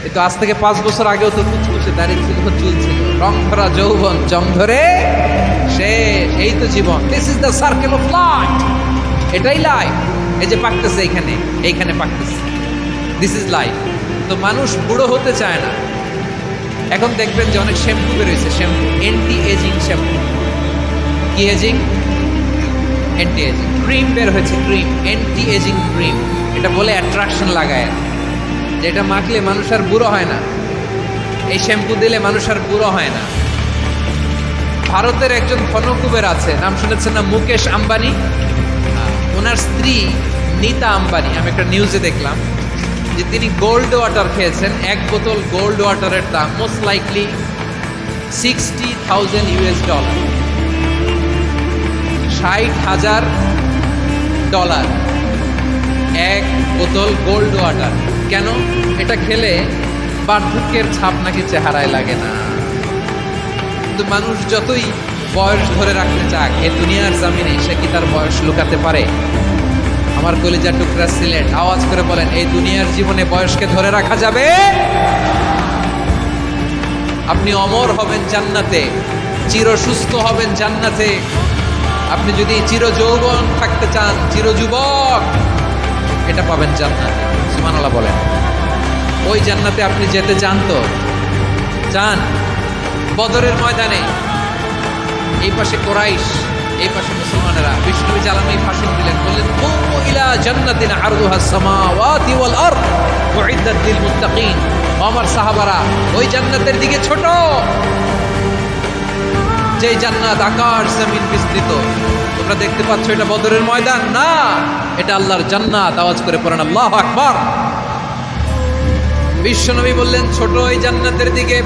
কিন্তু আজ থেকে 5 বছর আগেও তো কুচকুচে দাঁড়িয়ে ছিল, চুল ছিল, রং ধরা যৌবন, জং ধরে শেষ। এই তো জীবন। This is the circle of life. এটাই লাইফ। এই যে পাকতেছে এইখানে পাকতেছে, দিস ইজ লাইফ। তো মানুষ বুড়ো হতে চায় না। এখন দেখবেন যে অনেক শ্যাম্পু বেরোয়েছে, শ্যাম্পু অ্যান্টি এজিং শ্যাম্পু। কি এজিং? অ্যান্টি এজিং ক্রিম বের হয়েছে, ক্রিম অ্যান্টি এজিং ক্রিম। এটা বলে অ্যাট্রাকশন লাগায়, যেটা মাখলে মানুষ আর বুড়ো হয় না। এই শ্যাম্পু দিলে মানুষ আর বুড়ো হয় না। ভারতের একজন ধনকুবের আছে, নাম শুনেছেন না? মুকেশ আম্বানি। ওনার স্ত্রী নীতা আম্বানি, আমি একটা নিউজে দেখলাম যে তিনি গোল্ড ওয়াটার খেয়েছেন। 1 বোতল গোল্ড ওয়াটারের দাম মোস্ট লাইকলি $60,000 $60,000 1 বোতল গোল্ড ওয়াটার। কেন? এটা খেলে বার্ধক্যের ছাপ নাকি চেহারায় লাগে না। কিন্তু মানুষ যতই বয়স ধরে রাখতে চাক, এ দুনিয়ার জামিনে সে কি তার বয়স লুকাতে পারে? আমার কলিজা টুকরা সিলেট, আওয়াজ করে বলেন, এই দুনিয়ার জীবনে বয়সকে ধরে রাখা যাবে? আপনি অমর হবেন জান্নাতে, চির সুস্থ হবেন জান্নাতে। আপনি যদি চির যৌবন থাকতে চান, চির যুবক, এটা পাবেন জান্নাতে। সুবহানাল্লাহ বলেন। ওই জান্নাতে আপনি যেতে চান তো? চান? বদরের ময়দানে এই পাশে কোরাইশ, এই পাশে মুসলমানেরা, বিষ্ণু জ্বালানি ভাষণ দিলেন, বললেন কুমু ইলা জান্নাতিন আরদুহাস সামাওয়াতি ওয়াল আরদ উইদ্দাত লিল মুত্তাকিন। আমার সাহাবারা, ওই জান্নাতের দিকে ছোট, যে জান্নাত আকাশ জমিন বিস্তৃত। তোমরা দেখতে পাচ্ছ এটা বদরের ময়দান না, এটা আল্লাহর জান্নাত। আওয়াজ করে পড়েন আল্লাহু আকবার। বিশ্বনবী বললেন ছোট ওই জান্নাতের দিকে,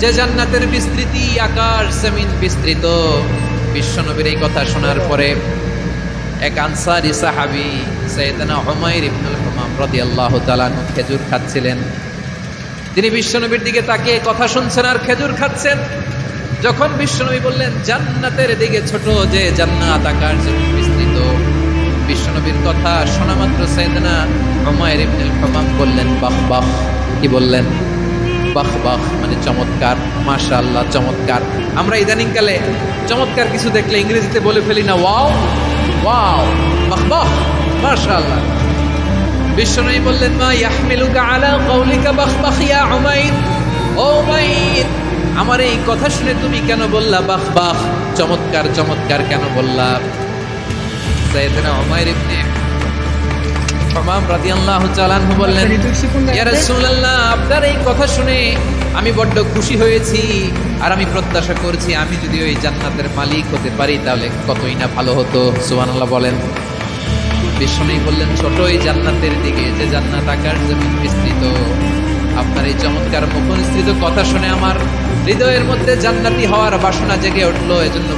যে জান্নাতের বিস্তৃতি আকাশ জমিন বিস্তৃত। বিশ্বনবীর এই কথা শোনার পরে এক আনসারী সাহাবী সাইয়েদনা উমাইর ইবনুল হুমাম রাদিয়াল্লাহু তাআলা খেজুর খাচ্ছিলেন। তিনি বিশ্বনবীর দিকে তাকিয়ে কথা শুনছেন আর খেজুর খাচ্ছেন। যখন বিশ্বনবী বললেন জান্নাতের দিকে ছোট, যে জান্নাত আকাশ জমিন বিস্তৃত, বিশ্বনবীর কথা শোনা মাত্র সাইয়েদনা উমাইর ইবনুল হুমাম বললেন বাহ বাহ। কি বললেন? বাহ বাহ, মানে চমৎকার, মাশাআল্লাহ, চমৎকার। আমরা ইদানিংকালে চমৎকার কিছু দেখলে ইংরেজিতে বলে ফেলি না, ওয়াও ওয়াও, বাহ বাহ, মাশাআল্লাহ। বিশ্বনবী বললেন মা ইয়াহমিলুকা আলা কাউলিকা বাহ বাহ ইয়া উমাইর। ও উমাইর, আমার এই কথা শুনে তুমি কেন বললা বাহ বাহ, চমৎকার চমৎকার কেন বললা? সাইয়েদনা উমাইর ইবনে হুমাম রাদিয়াল্লাহু তাআলা আনহু বললেন, ইয়া রাসূলুল্লাহ, আপনার এই কথা শুনে আমি বড্ড খুশি হয়েছি, আর আমি প্রত্যাশা করছি আমি যদি ওই জান্নাতের মালিক হতে পারি তাহলে কতই না ভালো হতো। সুবহানাল্লাহ বলেন। বিশ্বনবী বললেন ছোট ওই জান্নাতের দিকে, যে জান্নাত আকাশ জমিন বিস্তৃত। আপনার এই চমৎকার মুখনিসৃত কথা শুনে আমার হৃদয়ের মধ্যে জান্নাতি হওয়ার বাসনা জেগে উঠলো। এজন্য